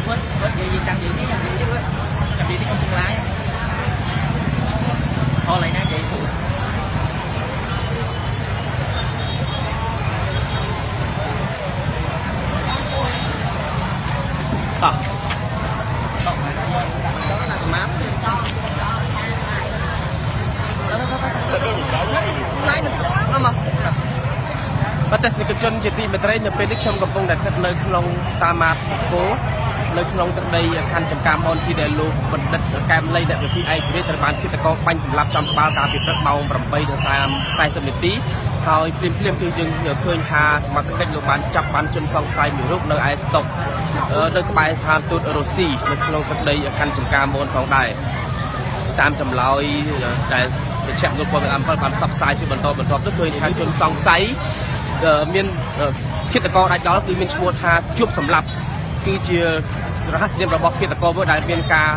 vớt gì cầm gì chứ cầm gì thì không lái thôi lại nè chị tỏ và tất cảជនជាទីមេត្រីនៅពេលនេះខ្ញុំកំពុងតែស្ថិតនៅក្នុងសាមាតគោនៅក្នុងទឹកដីខណ្ឌចំការមនទីដែលលោកបណ្ឌិតកែមលីអ្នកវិទ្យាឯករាជ្យត្រូវបានឃាតករបាញ់សម្លាប់ចំក្បាលកាលពីព្រឹកម៉ោង 8:40 នាទីហើយភ្លាមគឺយើងឃើញថាសមត្ថកិច្ចលោកបានចាប់បានជនសង្ស័យមួយរូបនៅឯស្តុកនៅក្បែរស្ថានទូតរុស្ស៊ីនៅក្នុងទឹកដីខណ្ឌចំការមនផងដែរតាមចម្លើយដែលវិទ្យានុពលអំ7បានផ្សព្វផ្សាយជាបន្តបន្ទាប់ទៅឃើញថាជនសង្ស័យមានឃាតករដាច់ដល់គឺមានឈ្មោះថាជួបសម្លាប់គឺជារហស្សនាមរបស់ឃាតករមួយដែលមានការ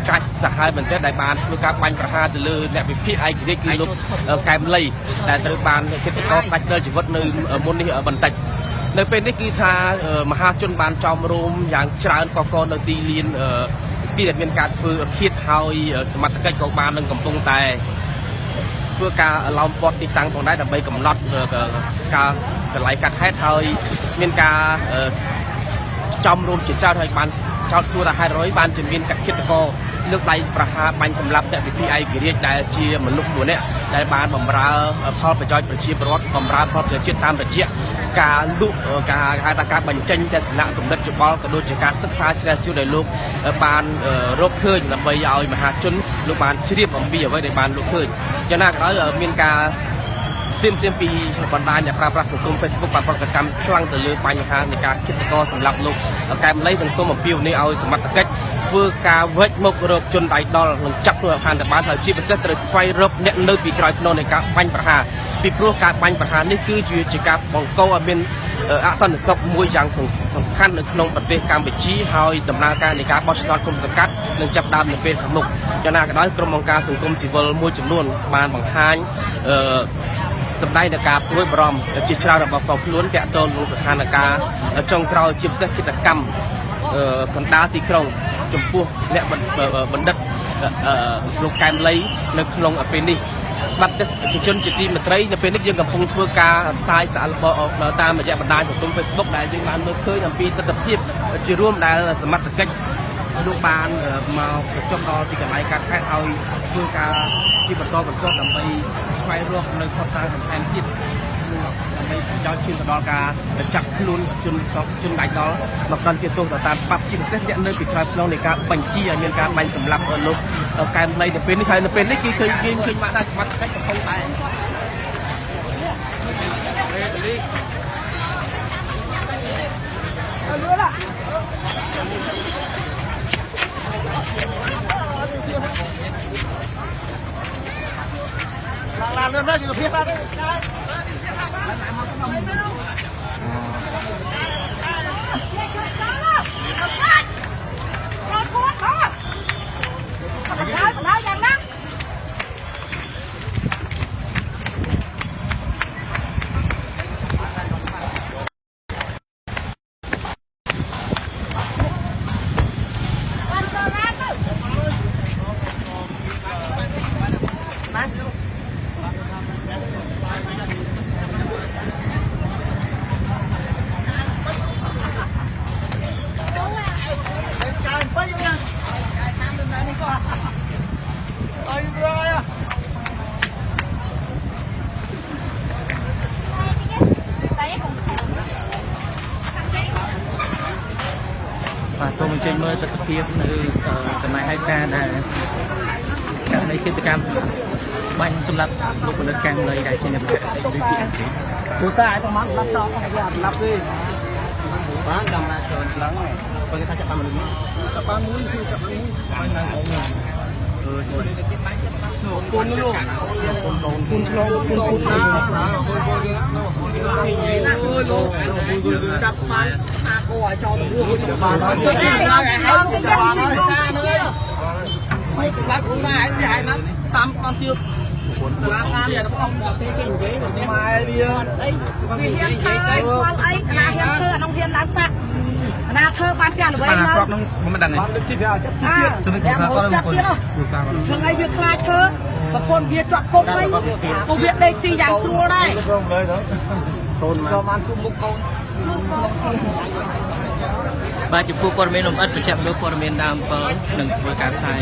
កាច់សាហាវមែនទែនដែលបានធ្វើការបាញ់ប្រហារទៅលើអ្នកវិភាគឯករាជ្យគឺលោកកែមលីដែលត្រូវបានឃាតករដាច់ដល់ជីវិតនៅមុននេះបន្តិចនៅពេលនេះគឺថាមហាជនបានចោមរោមយ៉ាងច្រើនកកនៅទីលានទីដែលមានការធ្វើឃាតហើយសមត្ថកិច្ចក៏បាននឹងកំពុងតែធ្វើការឡោមព័ទ្ធទីតាំងផងដែរដើម្បីកំណត់ការកន្លែងកាត់ហេតុហើយមានការចំរួមជាច្រើនហើយបានចោទសួរថាហេតុអ្វីបានជាមានកាត់ឃាតករលើកដៃប្រហារបាញ់សម្លាប់អ្នកវិទ្យាឯករាជ្យដែលជាមនុស្សម្នាក់ដែលបានបម្រើផលប្រយោជន៍ប្រជាពលរដ្ឋបម្រើផលប្រយោជន៍ជាតិតាមរយៈការលក់ការបញ្ចេញទស្សនៈគំនិតយោបល់ក៏ដូចជាការសិក្សាជ្រះជ្រៅដែលលោកបានរកឃើញដើម្បីឲ្យមហាជនលោកបានជ្រាបអំពីអ្វីដែលបានលោកឃើញយ៉ាងណាក៏ដោយមានការពីបណ្ដាញអ្នកប្រើប្រាស់សង្គម Facebook បានប្រតិកម្មខ្លាំងទៅលើបញ្ហានៃការឃាតករសម្រាប់លោកកែមលីទាំងសូមអំពាវនាវឲ្យសមត្ថកិច្ចធ្វើការវេចមុខរកជនដៃដល់និងចាប់ខ្លួនអន្តរជាតិហើយជាពិសេសត្រូវស្វែងរកអ្នកនៅពីក្រោយខ្នងនៃការបាញ់ប្រហារពីព្រោះការបាញ់ប្រហារនេះគឺជាការបង្កឲ្យមានអសន្តិសុខមួយយ៉ាងសំខាន់នៅក្នុងប្រទេសកម្ពុជាហើយដំណើរការនៃការបោះឆ្នោតគុំសង្កាត់នឹងចាប់ផ្ដើមនៅពេលខាងមុខយ៉ាងណាក៏ដោយក្រុមអង្គការសង្គមស៊ីវិលមួយចំនួនបានបង្ហាញសម្ដែងនៃការព្រួយបារម្ភជាច្រើនរបស់កងខ្លួនតាក់ទងនឹងស្ថានភាពចុងក្រោយជាពិសេសគិតកម្មកណ្ដាលទីក្រុងចំពោះអ្នកបណ្ឌិតលោកកែមលីនៅក្នុងពេលនេះបាត់ទេសជនជាទីមេត្រីនៅពេលនេះយើងកំពុងធ្វើការផ្សាយសាររបស់តាមរយៈបណ្ដាញសង្គម Facebook ដែលយើងបានមើលឃើញអំពីទស្សនវិជ្ជាជារួមដែលសមត្ថកិច្ចលោកបានមកប្រជុំដល់ទីកន្លែងកាត់ខេត្តឲ្យធ្វើការជាបន្តបន្ទាប់ដើម្បីស្វែងរកនៅខុសត្រូវបន្ថែមទៀតដើម្បីយកឈានទៅដល់ការចាប់ខ្លួនជនដាច់ដល់មកដល់ជាទោសទៅតាមច្បាប់ជាពិសេសអ្នកនៅពីក្រោយខ្នងនៃការបញ្ជាឲ្យមានការបាញ់សម្លាប់លោកកែមលីនៅពេលនេះហើយនៅពេលនេះគឺឃើញបានដែរសមត្ថកិច្ចកំពុងតែlàm lên đó chịu phiết ra đấyសូមអញ្ជើញមើលទស្សនវិជ្ជានៅកន្លែងហេតុការណ៍ដែលករណីឃាតកម្មបាញ់សម្លាប់លោកផលិតកែមលីដែលជាអ្នកវិភាគទូសាឲ្យប្រមាណ10ដងវាអត់ឡាប់ទេបានកាមេរ៉ាច្រើនខ្លាំងបើគេថាចាប់បានមនុស្សចាប់បានមួយគឺចាប់មួយបាញ់ឡើងអូនពូននោះពូនឆ្លងពូនណាចាប់បានអាគោឲ្យចោលទៅរួមបានហើយហើយសាហ្នឹងហើយសម្រាប់គ្រូសាឲ្យវាឲ្យណាតាមបានទៀតសាលាការនេះរបស់អង្គទេគេនិយាយម៉ែវាអីវាហ៊ានទៅគាត់អីណាហ៊ានធ្វើអានោះហ៊ានឡើងសាក់ ណាឃើបានទាំងល្បីណាគ្រាប់នឹងមិនដឹងទេតែមកចាប់ទៀតហ្នឹងហើយវាខ្លាចធ្វើប្រពន្ធវាជាប់គុកហើយពួកវាដេកស៊ីយ៉ាងស្រួលដែរកូនមកបានជួបមុខកូនបាទចំពោះព័ត៌មានលម្អិតបញ្ជាក់លើព័ត៌មានដើម7នឹងធ្វើការផ្សាយ